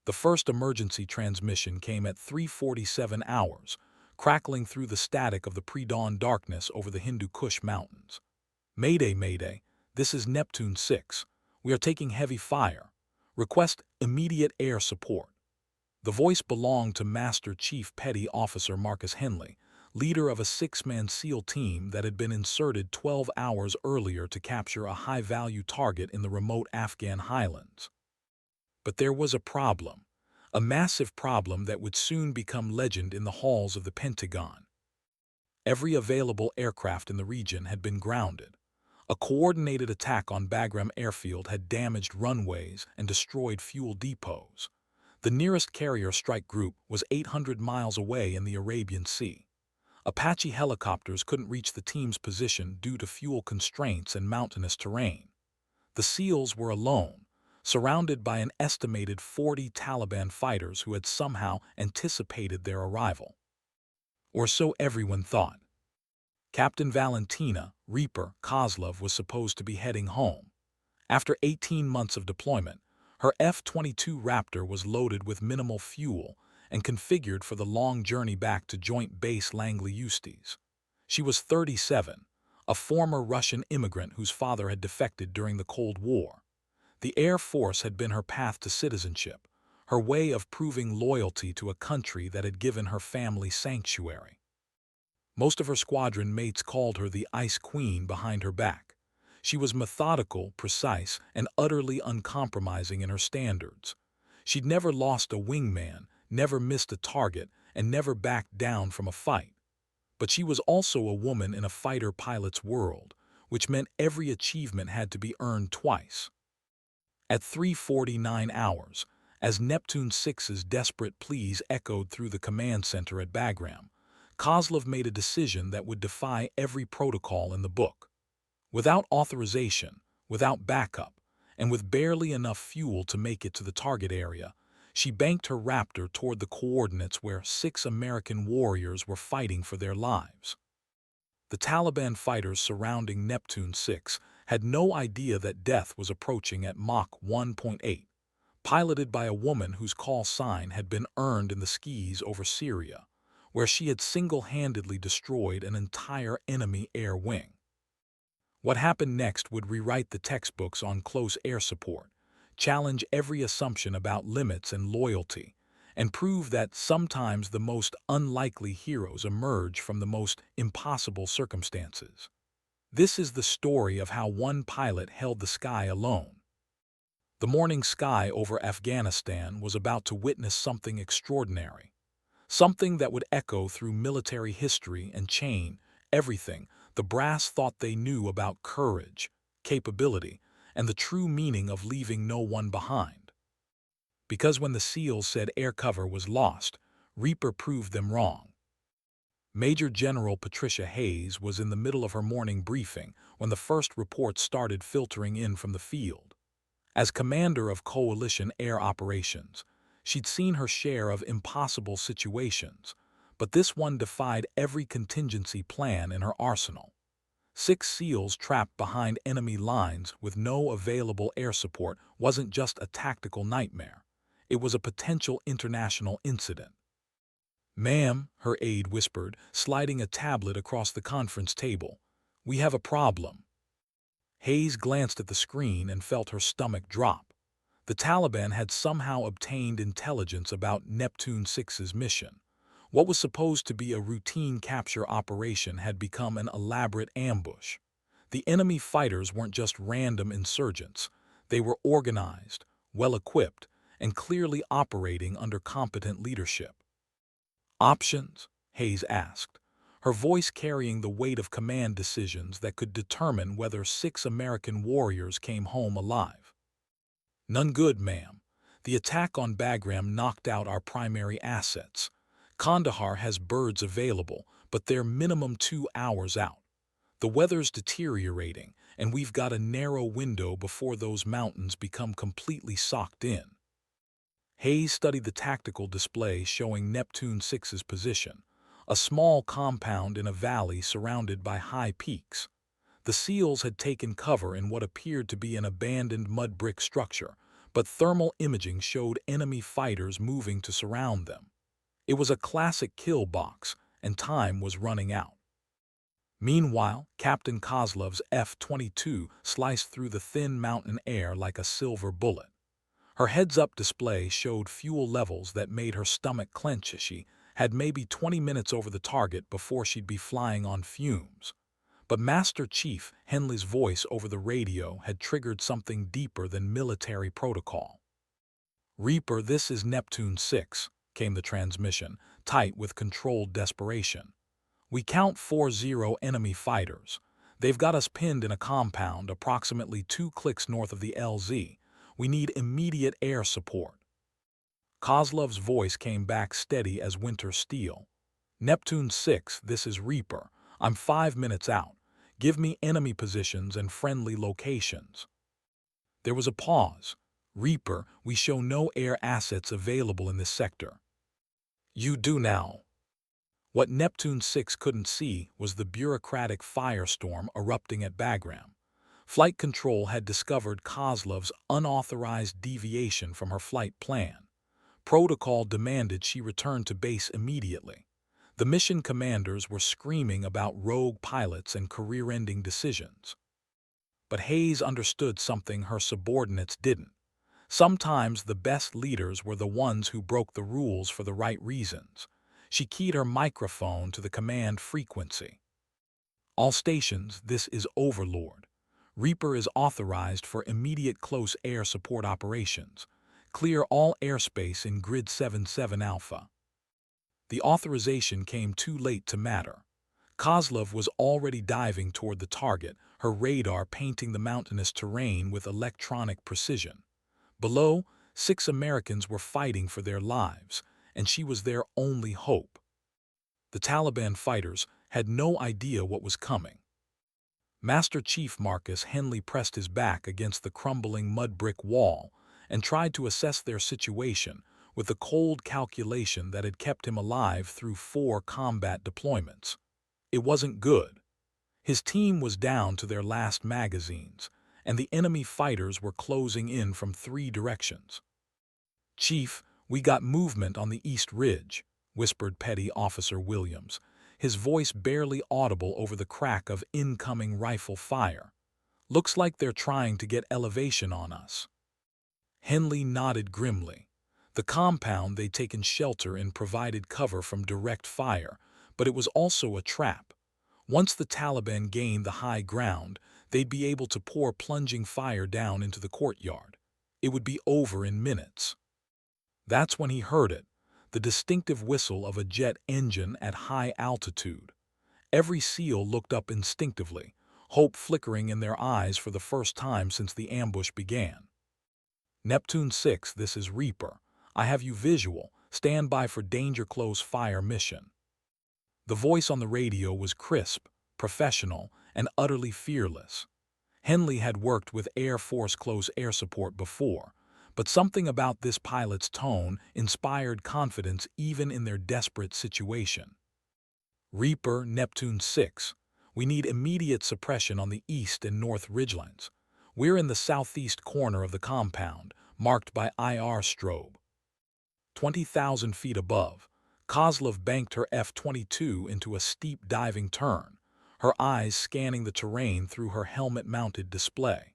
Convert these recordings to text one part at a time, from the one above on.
The first emergency transmission came at 3:47 hours, crackling through the static of the pre-dawn darkness over the Hindu Kush Mountains. Mayday, Mayday, this is Neptune 6. We are taking heavy fire. Request immediate air support. The voice belonged to Master Chief Petty Officer Marcus Henley, leader of a six-man SEAL team that had been inserted 12 hours earlier to capture a high-value target in the remote Afghan highlands. But there was a massive problem that would soon become legend in the halls of the Pentagon. Every available aircraft in the region had been grounded. A coordinated attack on Bagram Airfield had damaged runways and destroyed fuel depots. The nearest carrier strike group was 800 miles away in the Arabian Sea. Apache helicopters couldn't reach the team's position due to fuel constraints and mountainous terrain. The SEALs were alone, surrounded by an estimated 40 Taliban fighters who had somehow anticipated their arrival. Or so everyone thought. Captain Valentina Reaper Kozlov was supposed to be heading home. After 18 months of deployment, her F-22 Raptor was loaded with minimal fuel and configured for the long journey back to Joint Base Langley Eustis. She was 37, a former Russian immigrant whose father had defected during the Cold War. The Air Force had been her path to citizenship, her way of proving loyalty to a country that had given her family sanctuary. Most of her squadron mates called her the Ice Queen behind her back. She was methodical, precise, and utterly uncompromising in her standards. She'd never lost a wingman, never missed a target, and never backed down from a fight. But she was also a woman in a fighter pilot's world, which meant every achievement had to be earned twice. At 3:49 hours, as Neptune 6's desperate pleas echoed through the command center at Bagram, Kozlov made a decision that would defy every protocol in the book. Without authorization, without backup, and with barely enough fuel to make it to the target area, she banked her Raptor toward the coordinates where 6 American warriors were fighting for their lives. The Taliban fighters surrounding Neptune 6 had no idea that death was approaching at Mach 1.8, piloted by a woman whose call sign had been earned in the skis over Syria, where she had single-handedly destroyed an entire enemy air wing. What happened next would rewrite the textbooks on close air support, challenge every assumption about limits and loyalty, and prove that sometimes the most unlikely heroes emerge from the most impossible circumstances. This is the story of how one pilot held the sky alone. The morning sky over Afghanistan was about to witness something extraordinary, something that would echo through military history and change everything the brass thought they knew about courage, capability, and the true meaning of leaving no one behind. Because when the SEALs said air cover was lost, Reaper proved them wrong. Major General Patricia Hayes was in the middle of her morning briefing when the first reports started filtering in from the field. As commander of coalition air operations, she'd seen her share of impossible situations, but this one defied every contingency plan in her arsenal. 6 SEALs trapped behind enemy lines with no available air support wasn't just a tactical nightmare. It was a potential international incident. "Ma'am," her aide whispered, sliding a tablet across the conference table, "we have a problem." Hayes glanced at the screen and felt her stomach drop. The Taliban had somehow obtained intelligence about Neptune 6's mission. What was supposed to be a routine capture operation had become an elaborate ambush. The enemy fighters weren't just random insurgents. They were organized, well-equipped, and clearly operating under competent leadership. "Options?" Hayes asked, her voice carrying the weight of command decisions that could determine whether 6 American warriors came home alive. "None good, ma'am. The attack on Bagram knocked out our primary assets. Kandahar has birds available, but they're minimum 2 hours out. The weather's deteriorating, and we've got a narrow window before those mountains become completely socked in." Hayes studied the tactical display showing Neptune 6's position, a small compound in a valley surrounded by high peaks. The SEALs had taken cover in what appeared to be an abandoned mud brick structure, but thermal imaging showed enemy fighters moving to surround them. It was a classic kill box, and time was running out. Meanwhile, Captain Kozlov's F-22 sliced through the thin mountain air like a silver bullet. Her heads-up display showed fuel levels that made her stomach clench as she had maybe 20 minutes over the target before she'd be flying on fumes. But Master Chief Henley's voice over the radio had triggered something deeper than military protocol. "Reaper, this is Neptune 6, came the transmission, tight with controlled desperation. "We count 40 enemy fighters. They've got us pinned in a compound approximately 2 clicks north of the LZ. We need immediate air support." Kozlov's voice came back steady as winter steel. "Neptune 6, this is Reaper. I'm 5 minutes out. Give me enemy positions and friendly locations." There was a pause. "Reaper, we show no air assets available in this sector." "You do now." What Neptune 6 couldn't see was the bureaucratic firestorm erupting at Bagram. Flight Control had discovered Kozlov's unauthorized deviation from her flight plan. Protocol demanded she return to base immediately. The mission commanders were screaming about rogue pilots and career-ending decisions. But Hayes understood something her subordinates didn't. Sometimes the best leaders were the ones who broke the rules for the right reasons. She keyed her microphone to the command frequency. "All stations, this is Overlord. Reaper is authorized for immediate close air support operations. Clear all airspace in Grid 77 Alpha." The authorization came too late to matter. Kozlov was already diving toward the target, her radar painting the mountainous terrain with electronic precision. Below, 6 Americans were fighting for their lives, and she was their only hope. The Taliban fighters had no idea what was coming. Master Chief Marcus Henley pressed his back against the crumbling mud brick wall and tried to assess their situation with the cold calculation that had kept him alive through 4 combat deployments. It wasn't good. His team was down to their last magazines, and the enemy fighters were closing in from 3 directions. "Chief, we got movement on the East Ridge," whispered Petty Officer Williams, his voice barely audible over the crack of incoming rifle fire. "Looks like they're trying to get elevation on us." Henley nodded grimly. The compound they'd taken shelter in provided cover from direct fire, but it was also a trap. Once the Taliban gained the high ground, they'd be able to pour plunging fire down into the courtyard. It would be over in minutes. That's when he heard it, the distinctive whistle of a jet engine at high altitude. Every SEAL looked up instinctively, hope flickering in their eyes for the first time since the ambush began. "Neptune 6, this is Reaper. I have you visual. Stand by for danger close fire mission." The voice on the radio was crisp, professional, and utterly fearless. Henley had worked with Air Force close air support before, but something about this pilot's tone inspired confidence even in their desperate situation. "Reaper, Neptune 6. We need immediate suppression on the east and north ridgelines. We're in the southeast corner of the compound, marked by IR strobe." 20,000 feet above, Kozlov banked her F-22 into a steep diving turn, her eyes scanning the terrain through her helmet-mounted display.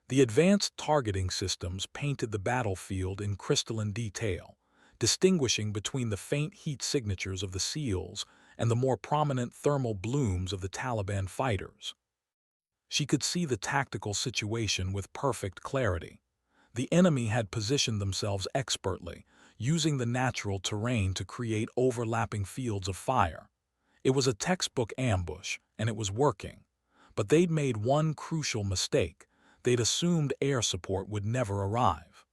The advanced targeting systems painted the battlefield in crystalline detail, distinguishing between the faint heat signatures of the SEALs and the more prominent thermal blooms of the Taliban fighters. She could see the tactical situation with perfect clarity. The enemy had positioned themselves expertly, using the natural terrain to create overlapping fields of fire. It was a textbook ambush, and it was working. But they'd made one crucial mistake. They'd assumed air support would never arrive.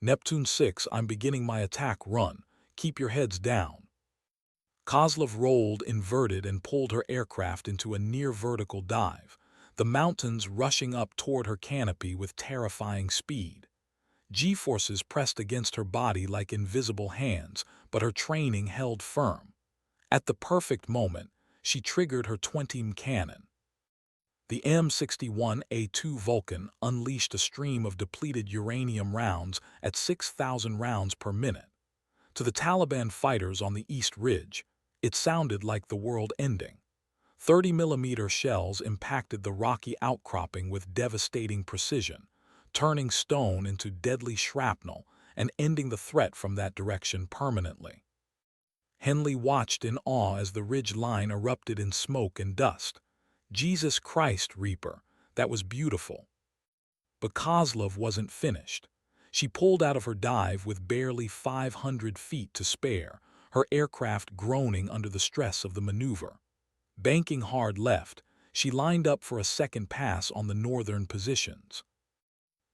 "Neptune 6, I'm beginning my attack run. Keep your heads down." Kozlov rolled, inverted, and pulled her aircraft into a near-vertical dive, the mountains rushing up toward her canopy with terrifying speed. G-forces pressed against her body like invisible hands, but her training held firm. At the perfect moment, she triggered her 20mm cannon. The M61 A-2 Vulcan unleashed a stream of depleted uranium rounds at 6,000 rounds per minute. To the Taliban fighters on the East Ridge, it sounded like the world ending. 30mm shells impacted the rocky outcropping with devastating precision, turning stone into deadly shrapnel and ending the threat from that direction permanently. Henley watched in awe as the ridge line erupted in smoke and dust. Jesus Christ, Reaper, that was beautiful. But Kozlov wasn't finished. She pulled out of her dive with barely 500 feet to spare, her aircraft groaning under the stress of the maneuver. Banking hard left, she lined up for a second pass on the northern positions.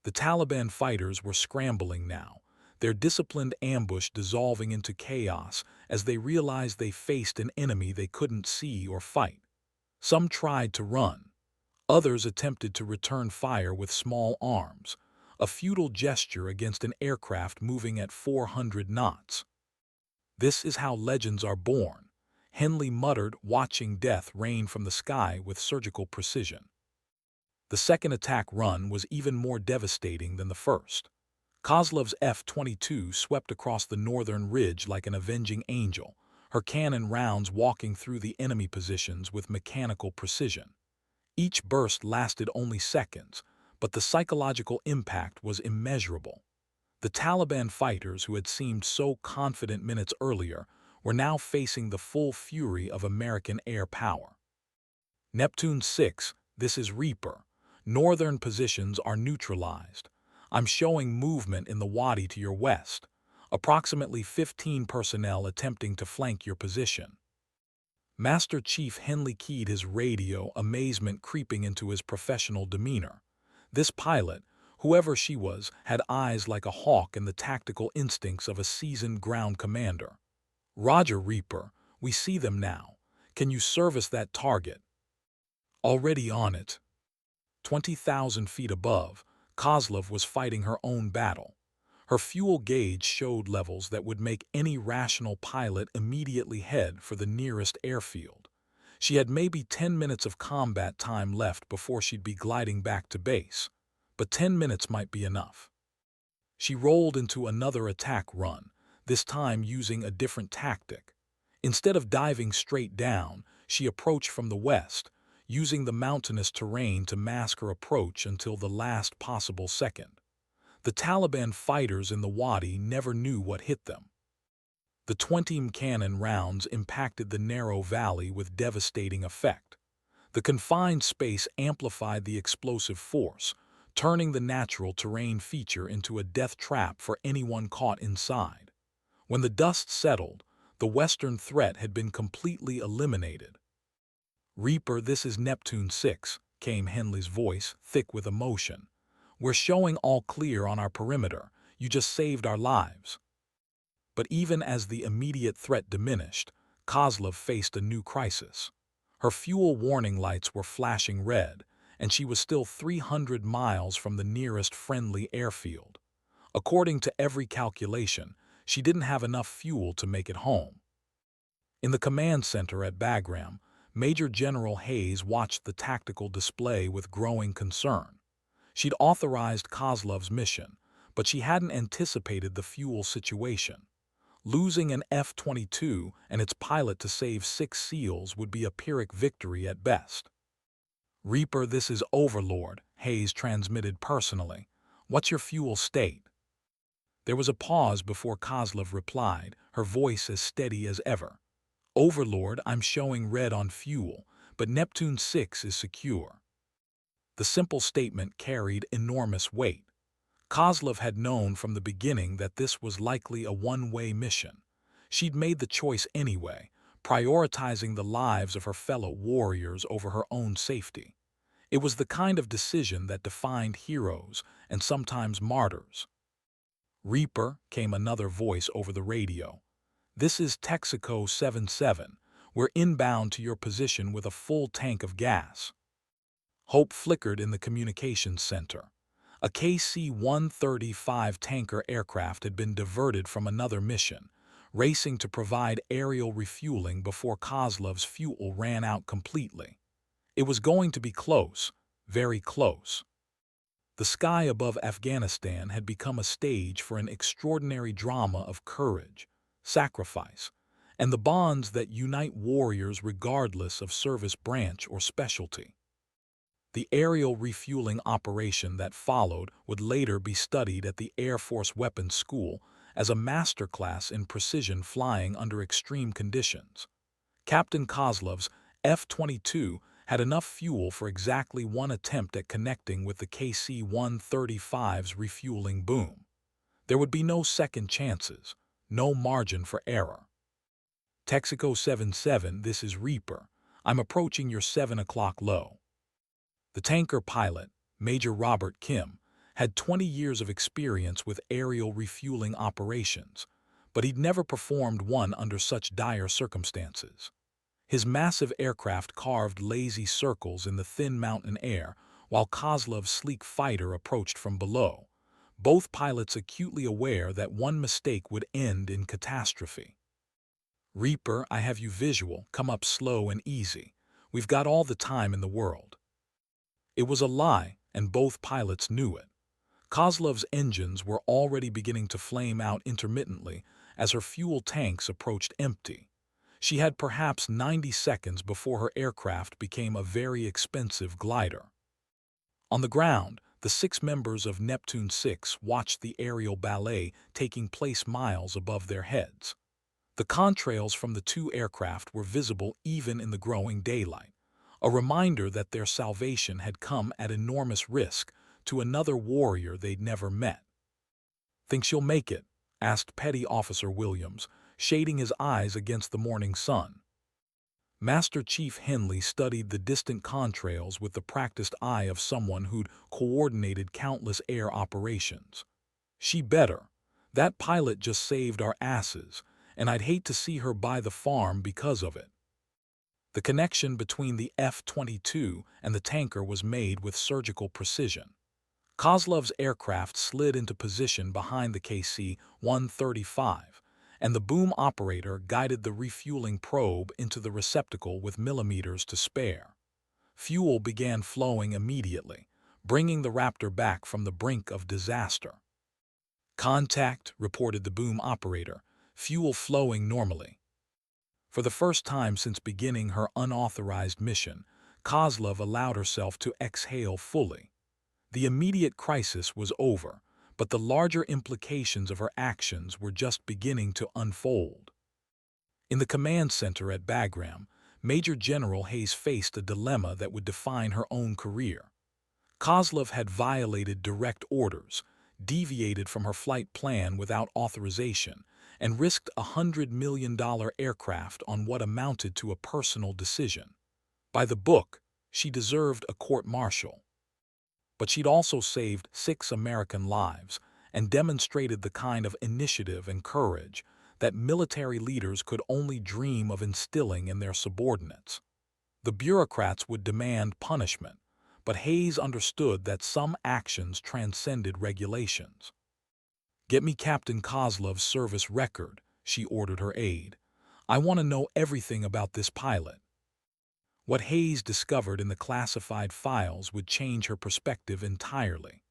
The Taliban fighters were scrambling now, their disciplined ambush dissolving into chaos as they realized they faced an enemy they couldn't see or fight. Some tried to run. Others attempted to return fire with small arms, a futile gesture against an aircraft moving at 400 knots. "This is how legends are born," Henley muttered, watching death rain from the sky with surgical precision. The second attack run was even more devastating than the first. Kozlov's F-22 swept across the northern ridge like an avenging angel, her cannon rounds walking through the enemy positions with mechanical precision. Each burst lasted only seconds, but the psychological impact was immeasurable. The Taliban fighters who had seemed so confident minutes earlier were now facing the full fury of American air power. Neptune 6, this is Reaper. Northern positions are neutralized. I'm showing movement in the wadi to your west. Approximately 15 personnel attempting to flank your position. Master Chief Henley keyed his radio, amazement creeping into his professional demeanor. This pilot, whoever she was, had eyes like a hawk and the tactical instincts of a seasoned ground commander. "Roger, Reaper, we see them now. Can you service that target?" "Already on it." 20,000 feet above, Kozlov was fighting her own battle. Her fuel gauge showed levels that would make any rational pilot immediately head for the nearest airfield. She had maybe 10 minutes of combat time left before she'd be gliding back to base, but 10 minutes might be enough. She rolled into another attack run, this time using a different tactic. Instead of diving straight down, she approached from the west, using the mountainous terrain to mask her approach until the last possible second. The Taliban fighters in the wadi never knew what hit them. The 20 cannon rounds impacted the narrow valley with devastating effect. The confined space amplified the explosive force, turning the natural terrain feature into a death trap for anyone caught inside. When the dust settled, the western threat had been completely eliminated. "Reaper, this is Neptune 6, came Henley's voice, thick with emotion. "We're showing all clear on our perimeter. You just saved our lives." But even as the immediate threat diminished, Kozlov faced a new crisis. Her fuel warning lights were flashing red, and she was still 300 miles from the nearest friendly airfield. According to every calculation, she didn't have enough fuel to make it home. In the command center at Bagram, Major General Hayes watched the tactical display with growing concern. She'd authorized Kozlov's mission, but she hadn't anticipated the fuel situation. Losing an F-22 and its pilot to save 6 SEALs would be a Pyrrhic victory at best. "Reaper, this is Overlord," Hayes transmitted personally. "What's your fuel state?" There was a pause before Kozlov replied, her voice as steady as ever. "Overlord, I'm showing red on fuel, but Neptune 6 is secure." The simple statement carried enormous weight. Kozlov had known from the beginning that this was likely a one-way mission. She'd made the choice anyway, prioritizing the lives of her fellow warriors over her own safety. It was the kind of decision that defined heroes and sometimes martyrs. "Reaper," came another voice over the radio. "This is Texaco 77. We're inbound to your position with a full tank of gas." Hope flickered in the communications center. A KC-135 tanker aircraft had been diverted from another mission, racing to provide aerial refueling before Kozlov's fuel ran out completely. It was going to be close, very close. The sky above Afghanistan had become a stage for an extraordinary drama of courage, sacrifice, and the bonds that unite warriors regardless of service branch or specialty. The aerial refueling operation that followed would later be studied at the Air Force Weapons School as a masterclass in precision flying under extreme conditions. Captain Kozlov's F-22 had enough fuel for exactly one attempt at connecting with the KC-135's refueling boom. There would be no second chances, no margin for error. Texaco 77, this is Reaper. I'm approaching your 7 o'clock low. The tanker pilot, Major Robert Kim, had 20 years of experience with aerial refueling operations, but he'd never performed one under such dire circumstances. His massive aircraft carved lazy circles in the thin mountain air while Kozlov's sleek fighter approached from below, both pilots acutely aware that one mistake would end in catastrophe. Reaper, I have you visual, come up slow and easy. We've got all the time in the world. It was a lie, and both pilots knew it. Kozlov's engines were already beginning to flame out intermittently as her fuel tanks approached empty. She had perhaps 90 seconds before her aircraft became a very expensive glider. On the ground, the 6 members of Neptune 6 watched the aerial ballet taking place miles above their heads. The contrails from the 2 aircraft were visible even in the growing daylight, a reminder that their salvation had come at enormous risk to another warrior they'd never met. "Think she'll make it?" asked Petty Officer Williams, shading his eyes against the morning sun. Master Chief Henley studied the distant contrails with the practiced eye of someone who'd coordinated countless air operations. "She better. That pilot just saved our asses, and I'd hate to see her buy the farm because of it." The connection between the F-22 and the tanker was made with surgical precision. Kozlov's aircraft slid into position behind the KC-135, and the boom operator guided the refueling probe into the receptacle with millimeters to spare. Fuel began flowing immediately, bringing the Raptor back from the brink of disaster. "Contact," reported the boom operator, "fuel flowing normally." For the first time since beginning her unauthorized mission, Kozlov allowed herself to exhale fully. The immediate crisis was over, but the larger implications of her actions were just beginning to unfold. In the command center at Bagram, Major General Hayes faced a dilemma that would define her own career. Kozlov had violated direct orders, deviated from her flight plan without authorization, and risked a $100 million aircraft on what amounted to a personal decision. By the book, she deserved a court-martial. But she'd also saved 6 American lives and demonstrated the kind of initiative and courage that military leaders could only dream of instilling in their subordinates. The bureaucrats would demand punishment, but Hayes understood that some actions transcended regulations. "Get me Captain Kozlov's service record," she ordered her aide. "I want to know everything about this pilot." What Hayes discovered in the classified files would change her perspective entirely.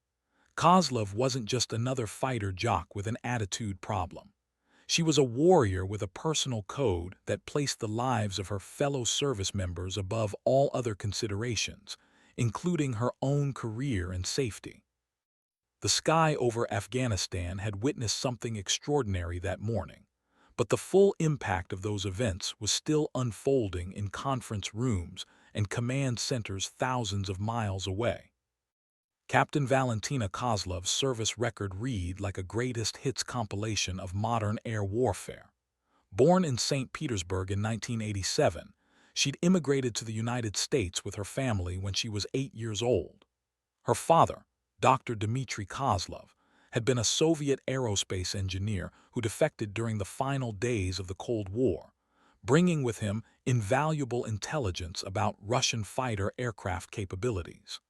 Kozlov wasn't just another fighter jock with an attitude problem. She was a warrior with a personal code that placed the lives of her fellow service members above all other considerations, including her own career and safety. The sky over Afghanistan had witnessed something extraordinary that morning, but the full impact of those events was still unfolding in conference rooms and command centers thousands of miles away. Captain Valentina Kozlov's service record read like a greatest hits compilation of modern air warfare. Born in St. Petersburg in 1987, she'd immigrated to the United States with her family when she was 8 years old. Her father, Dr. Dmitry Kozlov, had been a Soviet aerospace engineer who defected during the final days of the Cold War, bringing with him invaluable intelligence about Russian fighter aircraft capabilities.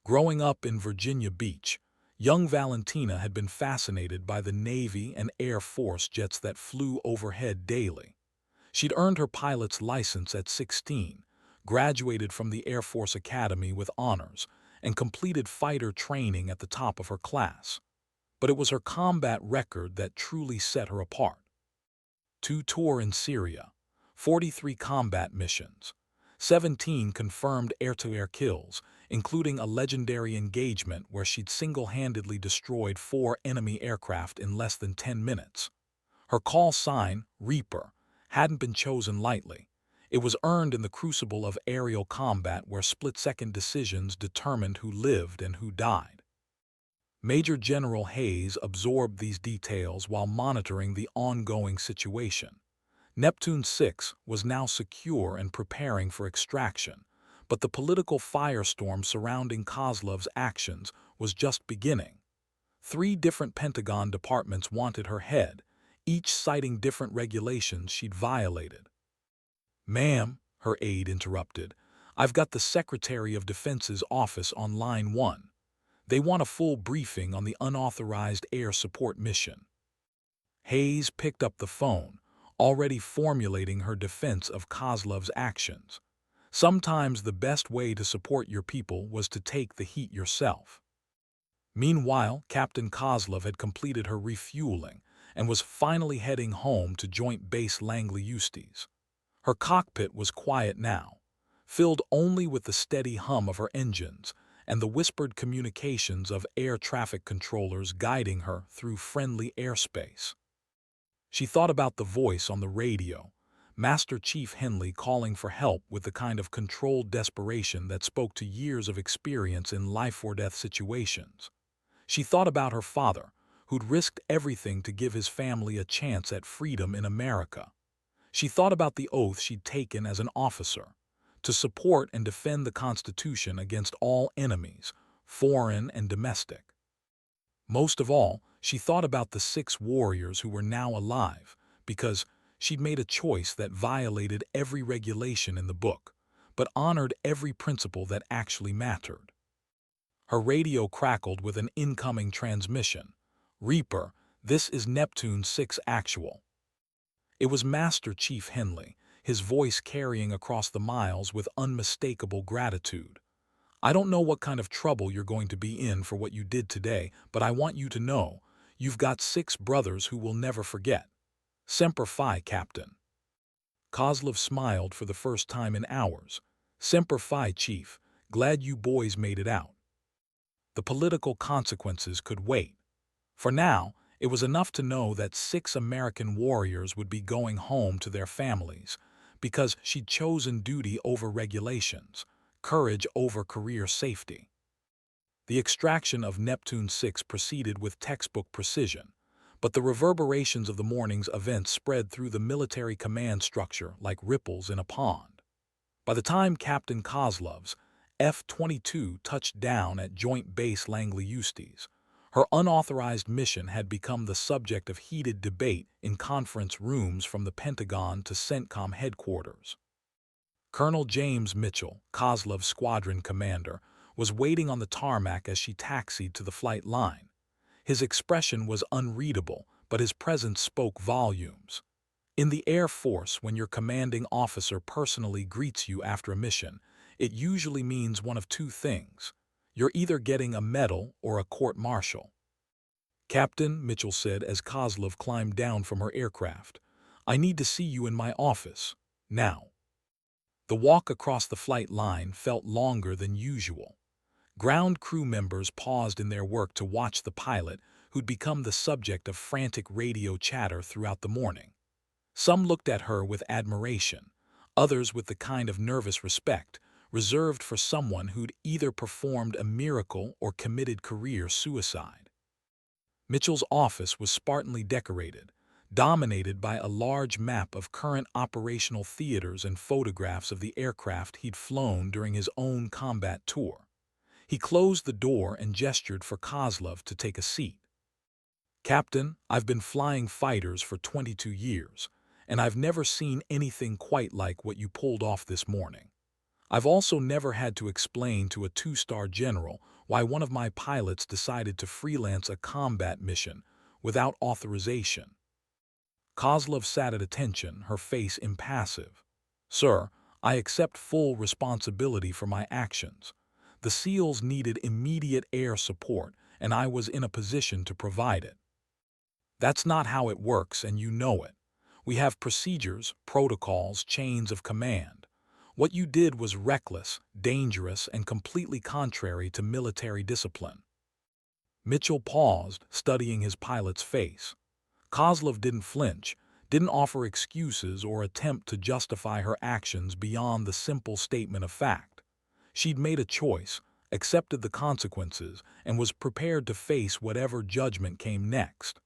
Growing up in Virginia Beach, young Valentina had been fascinated by the Navy and Air Force jets that flew overhead daily. She'd earned her pilot's license at 16, graduated from the Air Force Academy with honors, and completed fighter training at the top of her class. But it was her combat record that truly set her apart. 2 tour in Syria, 43 combat missions, 17 confirmed air-to-air kills, including a legendary engagement where she'd single-handedly destroyed 4 enemy aircraft in less than 10 minutes. Her call sign, Reaper, hadn't been chosen lightly. It was earned in the crucible of aerial combat where split-second decisions determined who lived and who died. Major General Hayes absorbed these details while monitoring the ongoing situation. Neptune 6 was now secure and preparing for extraction, but the political firestorm surrounding Kozlov's actions was just beginning. 3 different Pentagon departments wanted her head, each citing different regulations she'd violated. "Ma'am," her aide interrupted, "I've got the Secretary of Defense's office on line 1. They want a full briefing on the unauthorized air support mission." Hayes picked up the phone, already formulating her defense of Kozlov's actions. Sometimes the best way to support your people was to take the heat yourself. Meanwhile, Captain Kozlov had completed her refueling and was finally heading home to Joint Base Langley Eustis. Her cockpit was quiet now, filled only with the steady hum of her engines and the whispered communications of air traffic controllers guiding her through friendly airspace. She thought about the voice on the radio, Master Chief Henley calling for help with the kind of controlled desperation that spoke to years of experience in life-or-death situations. She thought about her father, who'd risked everything to give his family a chance at freedom in America. She thought about the oath she'd taken as an officer, to support and defend the Constitution against all enemies, foreign and domestic. Most of all, she thought about the 6 warriors who were now alive, because she'd made a choice that violated every regulation in the book, but honored every principle that actually mattered. Her radio crackled with an incoming transmission. "Reaper, this is Neptune 6 Actual." It was Master Chief Henley, his voice carrying across the miles with unmistakable gratitude. "I don't know what kind of trouble you're going to be in for what you did today, but I want you to know, you've got 6 brothers who will never forget. Semper Fi, Captain." Kozlov smiled for the first time in hours. "Semper Fi, Chief. Glad you boys made it out." The political consequences could wait. For now, it was enough to know that 6 American warriors would be going home to their families, because she'd chosen duty over regulations, courage over career safety. The extraction of Neptune 6 proceeded with textbook precision, but the reverberations of the morning's events spread through the military command structure like ripples in a pond. By the time Captain Kozlov's F-22 touched down at Joint Base Langley Eustis, her unauthorized mission had become the subject of heated debate in conference rooms from the Pentagon to CENTCOM headquarters. Colonel James Mitchell, Kozlov's squadron commander, was waiting on the tarmac as she taxied to the flight line. His expression was unreadable, but his presence spoke volumes. In the Air Force, when your commanding officer personally greets you after a mission, it usually means one of 2 things. You're either getting a medal or a court-martial. "Captain," Mitchell said as Kozlov climbed down from her aircraft, "I need to see you in my office, now." The walk across the flight line felt longer than usual. Ground crew members paused in their work to watch the pilot, who'd become the subject of frantic radio chatter throughout the morning. Some looked at her with admiration, others with the kind of nervous respect reserved for someone who'd either performed a miracle or committed career suicide. Mitchell's office was spartanly decorated, dominated by a large map of current operational theaters and photographs of the aircraft he'd flown during his own combat tour. He closed the door and gestured for Kozlov to take a seat. "Captain, I've been flying fighters for 22 years, and I've never seen anything quite like what you pulled off this morning. I've also never had to explain to a 2-star general why one of my pilots decided to freelance a combat mission without authorization." Kozlov sat at attention, her face impassive. "Sir, I accept full responsibility for my actions. The SEALs needed immediate air support, and I was in a position to provide it. That's not how it works, and you know it. We have procedures, protocols, chains of command. What you did was reckless, dangerous, and completely contrary to military discipline. Mitchell paused, studying his pilot's face. Kozlov didn't flinch, didn't offer excuses or attempt to justify her actions beyond the simple statement of fact. She'd made a choice, accepted the consequences, and was prepared to face whatever judgment came next.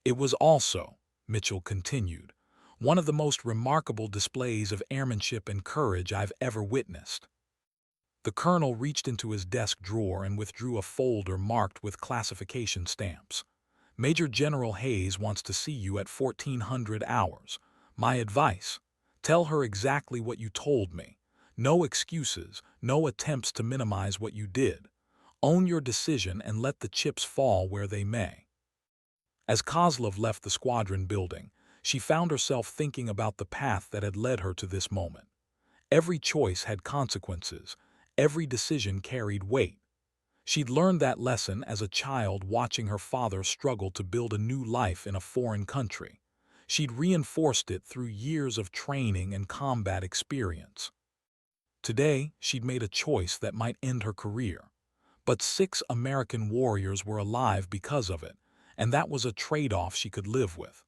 It was also, Mitchell continued, one of the most remarkable displays of airmanship and courage I've ever witnessed. The colonel reached into his desk drawer and withdrew a folder marked with classification stamps. Major General Hayes wants to see you at 1400 hours. My advice: tell her exactly what you told me. No excuses, no attempts to minimize what you did. Own your decision and let the chips fall where they may. As Kozlov left the squadron building, she found herself thinking about the path that had led her to this moment. Every choice had consequences. Every decision carried weight. She'd learned that lesson as a child watching her father struggle to build a new life in a foreign country. She'd reinforced it through years of training and combat experience. Today, she'd made a choice that might end her career. But 6 American warriors were alive because of it, and that was a trade-off she could live with.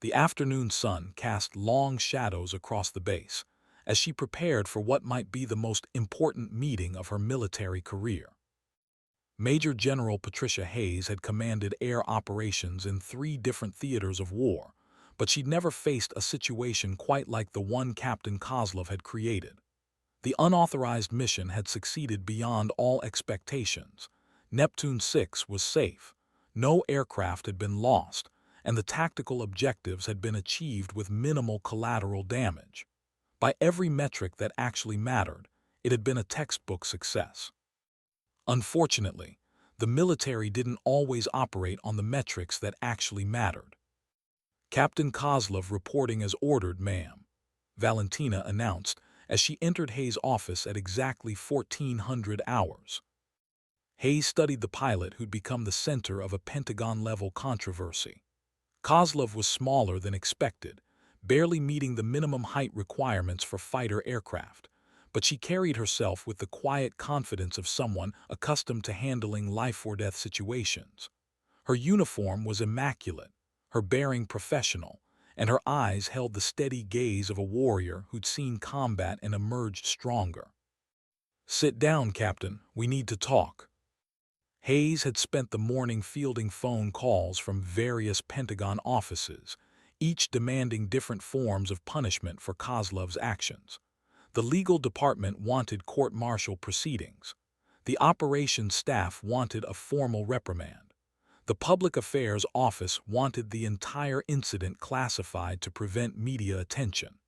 The afternoon sun cast long shadows across the base, as she prepared for what might be the most important meeting of her military career. Major General Patricia Hayes had commanded air operations in 3 different theaters of war, but she'd never faced a situation quite like the one Captain Kozlov had created. The unauthorized mission had succeeded beyond all expectations. Neptune 6 was safe, no aircraft had been lost, and the tactical objectives had been achieved with minimal collateral damage. By every metric that actually mattered, it had been a textbook success. Unfortunately, the military didn't always operate on the metrics that actually mattered. Captain Kozlov reporting as ordered, ma'am, Valentina announced as she entered Hayes' office at exactly 1400 hours. Hayes studied the pilot who'd become the center of a Pentagon-level controversy. Kozlov was smaller than expected, barely meeting the minimum height requirements for fighter aircraft, but she carried herself with the quiet confidence of someone accustomed to handling life-or-death situations. Her uniform was immaculate, her bearing professional, and her eyes held the steady gaze of a warrior who'd seen combat and emerged stronger. "Sit down, Captain. We need to talk." Hayes had spent the morning fielding phone calls from various Pentagon offices, each demanding different forms of punishment for Kozlov's actions. The legal department wanted court-martial proceedings. The operations staff wanted a formal reprimand. The public affairs office wanted the entire incident classified to prevent media attention.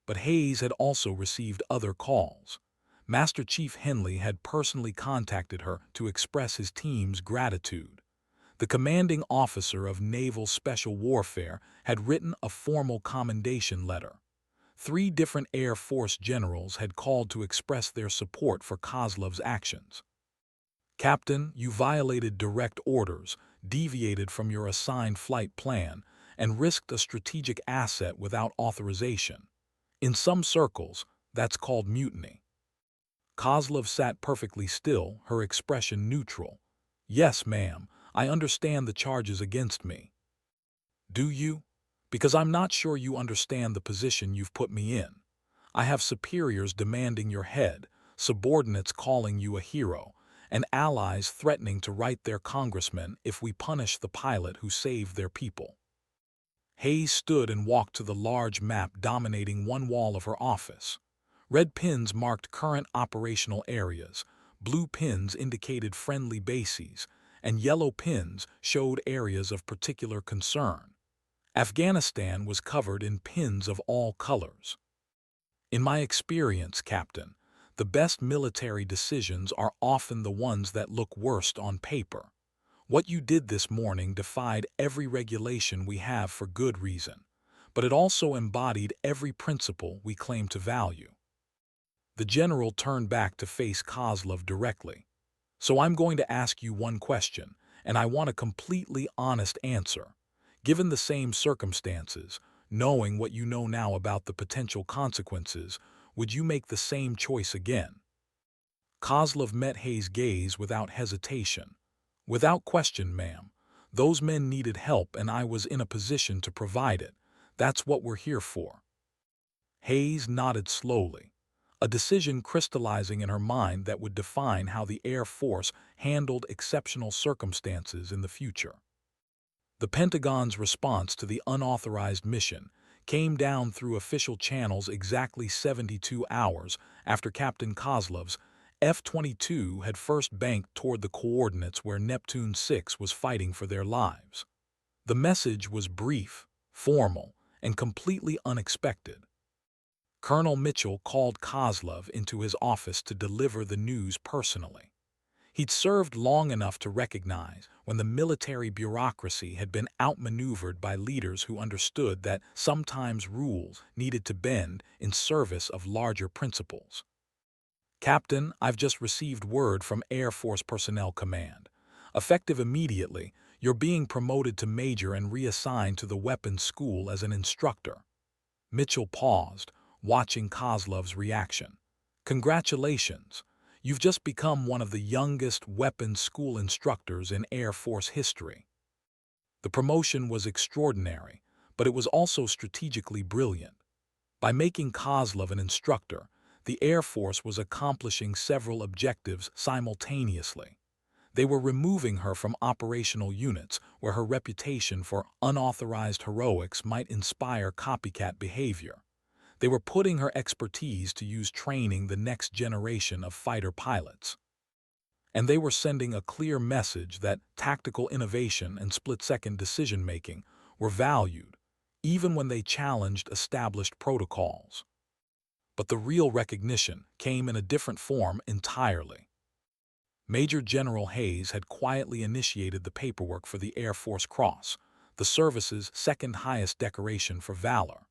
But Hayes had also received other calls. Master Chief Henley had personally contacted her to express his team's gratitude. The commanding officer of Naval Special Warfare had written a formal commendation letter. 3 different Air Force generals had called to express their support for Kozlov's actions. "Captain, you violated direct orders, deviated from your assigned flight plan, and risked a strategic asset without authorization. In some circles, that's called mutiny." Kozlov sat perfectly still, her expression neutral. "Yes, ma'am, I understand the charges against me." "Do you? Because I'm not sure you understand the position you've put me in. I have superiors demanding your head, subordinates calling you a hero, and allies threatening to write their congressmen if we punish the pilot who saved their people." Hayes stood and walked to the large map dominating one wall of her office. Red pins marked current operational areas, blue pins indicated friendly bases, and yellow pins showed areas of particular concern. Afghanistan was covered in pins of all colors. "In my experience, Captain, the best military decisions are often the ones that look worst on paper. What you did this morning defied every regulation we have for good reason. but it also embodied every principle we claim to value. The general turned back to face Kozlov directly. So I'm going to ask you one question, and I want a completely honest answer. Given the same circumstances, knowing what you know now about the potential consequences, would you make the same choice again? Kozlov met Hayes' gaze without hesitation. Without question, ma'am. Those men needed help and I was in a position to provide it. That's what we're here for. Hayes nodded slowly, a decision crystallizing in her mind that would define how the Air Force handled exceptional circumstances in the future. The Pentagon's response to the unauthorized mission came down through official channels exactly 72 hours after Captain Kozlov's F-22 had first banked toward the coordinates where Neptune 6 was fighting for their lives. The message was brief, formal, and completely unexpected. Colonel Mitchell called Kozlov into his office to deliver the news personally. He'd served long enough to recognize when the military bureaucracy had been outmaneuvered by leaders who understood that sometimes rules needed to bend in service of larger principles. Captain, I've just received word from Air Force Personnel Command. Effective immediately, you're being promoted to major and reassigned to the weapons school as an instructor. Mitchell paused, watching Kozlov's reaction. Congratulations. You've just become one of the youngest weapons school instructors in Air Force history. The promotion was extraordinary, but it was also strategically brilliant. By making Kozlov an instructor, the Air Force was accomplishing several objectives simultaneously. They were removing her from operational units where her reputation for unauthorized heroics might inspire copycat behavior. They were putting her expertise to use training the next generation of fighter pilots. And they were sending a clear message that tactical innovation and split-second decision-making were valued, even when they challenged established protocols. But the real recognition came in a different form entirely. Major General Hayes had quietly initiated the paperwork for the Air Force Cross, the service's second highest decoration for valor.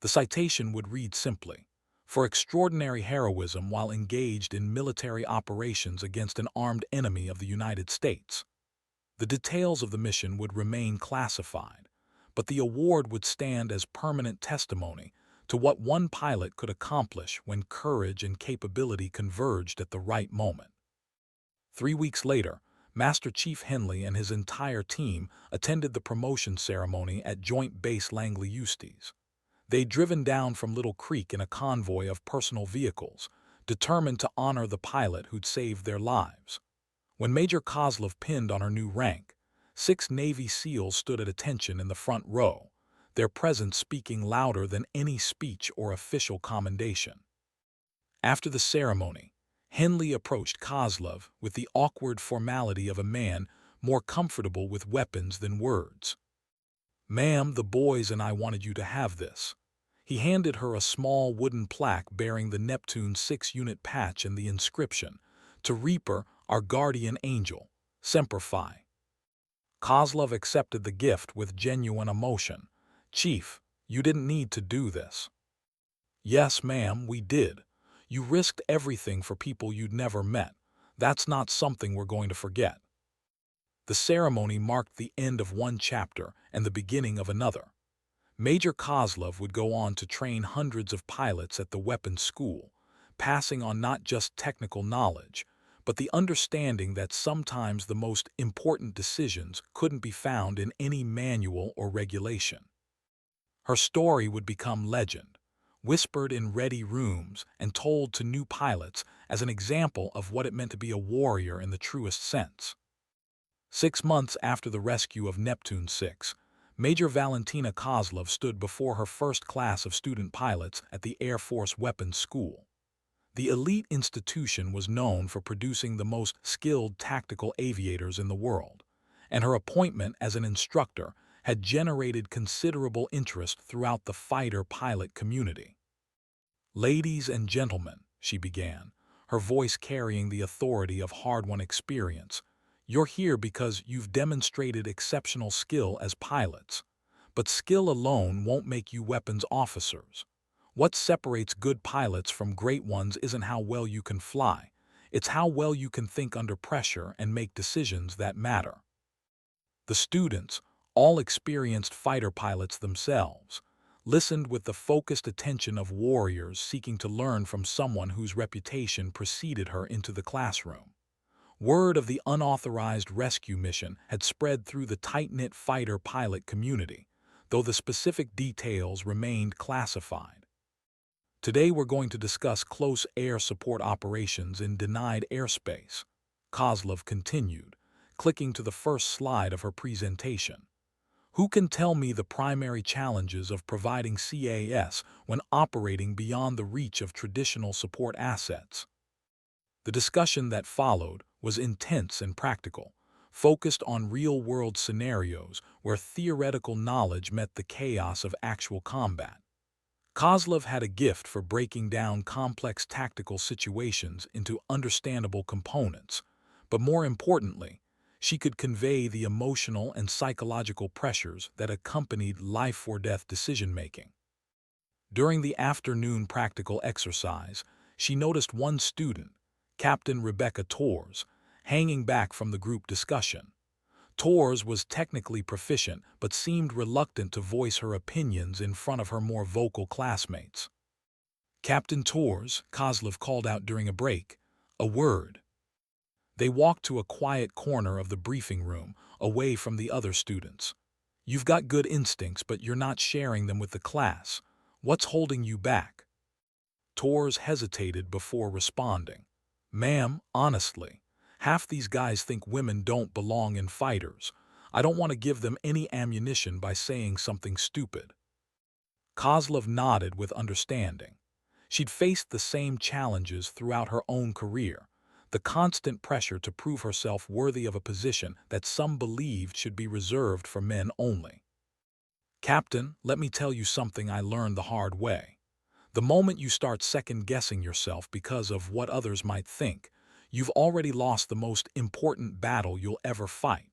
The citation would read simply, "For extraordinary heroism while engaged in military operations against an armed enemy of the United States." The details of the mission would remain classified, but the award would stand as permanent testimony to what one pilot could accomplish when courage and capability converged at the right moment. 3 weeks later, Master Chief Henley and his entire team attended the promotion ceremony at Joint Base Langley Eustis. They'd driven down from Little Creek in a convoy of personal vehicles, determined to honor the pilot who'd saved their lives. When Major Kozlov pinned on her new rank, 6 Navy SEALs stood at attention in the front row, their presence speaking louder than any speech or official commendation. After the ceremony, Henley approached Kozlov with the awkward formality of a man more comfortable with weapons than words. "Ma'am, the boys and I wanted you to have this." He handed her a small wooden plaque bearing the Neptune 6 unit patch and the inscription, "To Reaper, our guardian angel, Semper Fi." Kozlov accepted the gift with genuine emotion. "Chief, you didn't need to do this." "Yes, ma'am, we did. You risked everything for people you'd never met. That's not something we're going to forget." The ceremony marked the end of one chapter and the beginning of another. Major Kozlov would go on to train hundreds of pilots at the weapons school, passing on not just technical knowledge, but the understanding that sometimes the most important decisions couldn't be found in any manual or regulation. Her story would become legend, whispered in ready rooms and told to new pilots as an example of what it meant to be a warrior in the truest sense. 6 months after the rescue of Neptune 6, Major Valentina Kozlov stood before her first class of student pilots at the Air Force Weapons School. The elite institution was known for producing the most skilled tactical aviators in the world, and her appointment as an instructor had generated considerable interest throughout the fighter pilot community. "Ladies and gentlemen," she began, her voice carrying the authority of hard-won experience, "you're here because you've demonstrated exceptional skill as pilots. But skill alone won't make you weapons officers. What separates good pilots from great ones isn't how well you can fly. It's how well you can think under pressure and make decisions that matter. The students, all experienced fighter pilots themselves, listened with the focused attention of warriors seeking to learn from someone whose reputation preceded her into the classroom. Word of the unauthorized rescue mission had spread through the tight-knit fighter pilot community, though the specific details remained classified. Today we're going to discuss close air support operations in denied airspace. Kozlov continued, clicking to the first slide of her presentation. Who can tell me the primary challenges of providing CAS when operating beyond the reach of traditional support assets? The discussion that followed was intense and practical, focused on real-world scenarios where theoretical knowledge met the chaos of actual combat. Kozlov had a gift for breaking down complex tactical situations into understandable components, but more importantly, she could convey the emotional and psychological pressures that accompanied life-or-death decision-making. During the afternoon practical exercise, she noticed one student, Captain Rebecca Torres, hanging back from the group discussion. Torres was technically proficient but seemed reluctant to voice her opinions in front of her more vocal classmates. "Captain Torres," Kozlov called out during a break, "a word." They walked to a quiet corner of the briefing room, away from the other students. "You've got good instincts, but you're not sharing them with the class. What's holding you back?" Torres hesitated before responding. "Ma'am, honestly, half these guys think women don't belong in fighters. I don't want to give them any ammunition by saying something stupid." Kozlov nodded with understanding. She'd faced the same challenges throughout her own career, the constant pressure to prove herself worthy of a position that some believed should be reserved for men only. "Captain, let me tell you something I learned the hard way. The moment you start second-guessing yourself because of what others might think, you've already lost the most important battle you'll ever fight.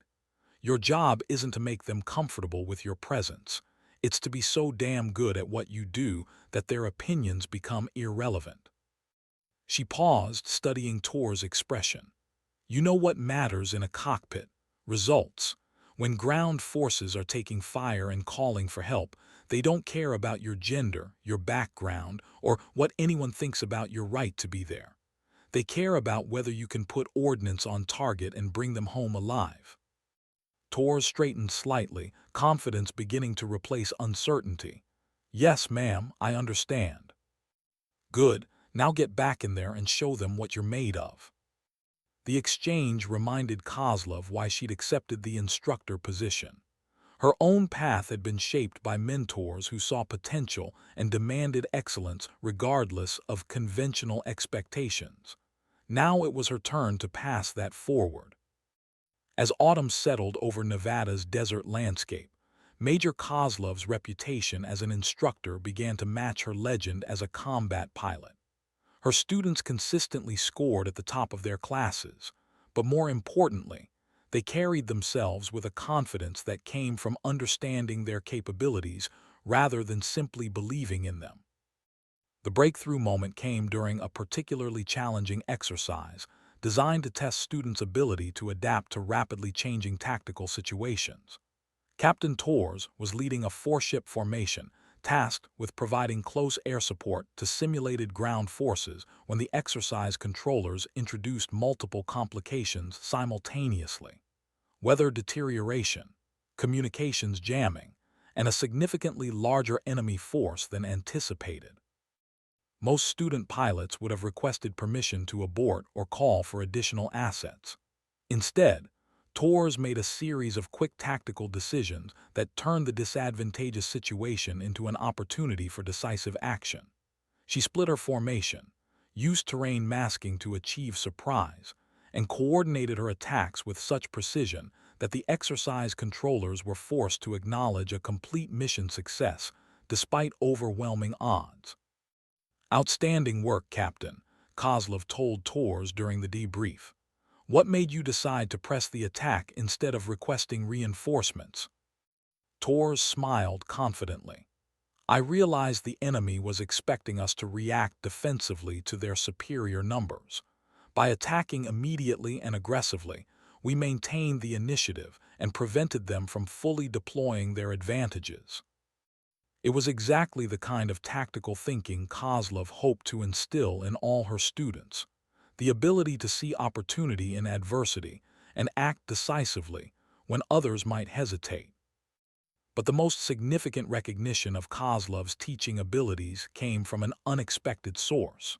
Your job isn't to make them comfortable with your presence. It's to be so damn good at what you do that their opinions become irrelevant." She paused, studying Tor's expression. "You know what matters in a cockpit? Results. When ground forces are taking fire and calling for help, they don't care about your gender, your background, or what anyone thinks about your right to be there. They care about whether you can put ordnance on target and bring them home alive." Tor straightened slightly, confidence beginning to replace uncertainty. "Yes, ma'am, I understand." "Good. Now get back in there and show them what you're made of." The exchange reminded Kozlov why she'd accepted the instructor position. Her own path had been shaped by mentors who saw potential and demanded excellence regardless of conventional expectations. Now it was her turn to pass that forward. As autumn settled over Nevada's desert landscape, Major Kozlov's reputation as an instructor began to match her legend as a combat pilot. Her students consistently scored at the top of their classes, but more importantly, they carried themselves with a confidence that came from understanding their capabilities rather than simply believing in them. The breakthrough moment came during a particularly challenging exercise designed to test students' ability to adapt to rapidly changing tactical situations. Captain Torres was leading a four-ship formation tasked with providing close air support to simulated ground forces when the exercise controllers introduced multiple complications simultaneously: weather deterioration, communications jamming, and a significantly larger enemy force than anticipated. Most student pilots would have requested permission to abort or call for additional assets. Instead, Torres made a series of quick tactical decisions that turned the disadvantageous situation into an opportunity for decisive action. She split her formation, used terrain masking to achieve surprise, and coordinated her attacks with such precision that the exercise controllers were forced to acknowledge a complete mission success despite overwhelming odds. "Outstanding work, Captain," Kozlov told Torres during the debrief. "What made you decide to press the attack instead of requesting reinforcements?" Tors smiled confidently. I realized the enemy was expecting us to react defensively to their superior numbers. By attacking immediately and aggressively, we maintained the initiative and prevented them from fully deploying their advantages. It was exactly the kind of tactical thinking Kozlov hoped to instill in all her students, the ability to see opportunity in adversity and act decisively when others might hesitate. But the most significant recognition of Kozlov's teaching abilities came from an unexpected source.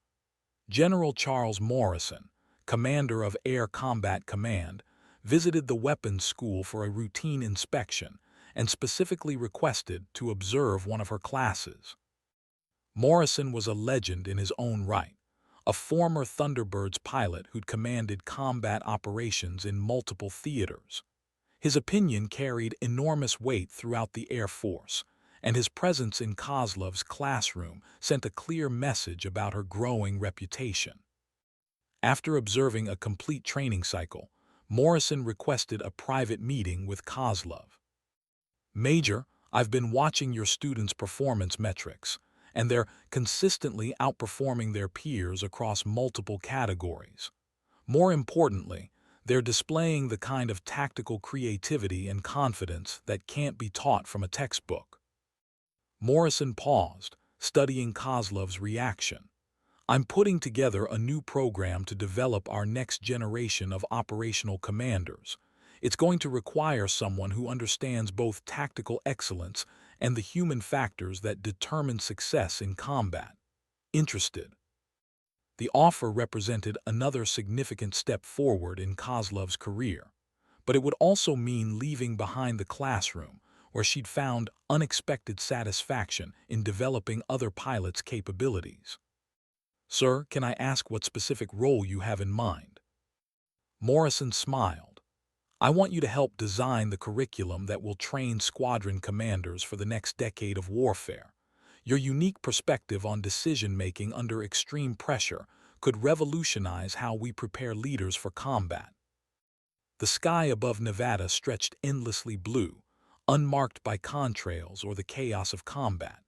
General Charles Morrison, commander of Air Combat Command, visited the weapons school for a routine inspection and specifically requested to observe one of her classes. Morrison was a legend in his own right, a former Thunderbirds pilot who'd commanded combat operations in multiple theaters. His opinion carried enormous weight throughout the Air Force, and his presence in Kozlov's classroom sent a clear message about her growing reputation. After observing a complete training cycle, Morrison requested a private meeting with Kozlov. "Major, I've been watching your students' performance metrics, and they're consistently outperforming their peers across multiple categories. More importantly, they're displaying the kind of tactical creativity and confidence that can't be taught from a textbook." Morrison paused, studying Kozlov's reaction. "I'm putting together a new program to develop our next generation of operational commanders. It's going to require someone who understands both tactical excellence and the human factors that determine success in combat." Interested. The offer represented another significant step forward in Kozlov's career, but it would also mean leaving behind the classroom, where she'd found unexpected satisfaction in developing other pilots' capabilities. "Sir, can I ask what specific role you have in mind?" Morrison smiled. "I want you to help design the curriculum that will train squadron commanders for the next decade of warfare. Your unique perspective on decision-making under extreme pressure could revolutionize how we prepare leaders for combat." The sky above Nevada stretched endlessly blue, unmarked by contrails or the chaos of combat.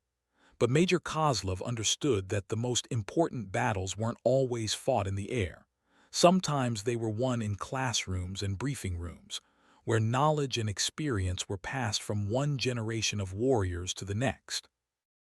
But Major Kozlov understood that the most important battles weren't always fought in the air. Sometimes they were won in classrooms and briefing rooms, where knowledge and experience were passed from one generation of warriors to the next.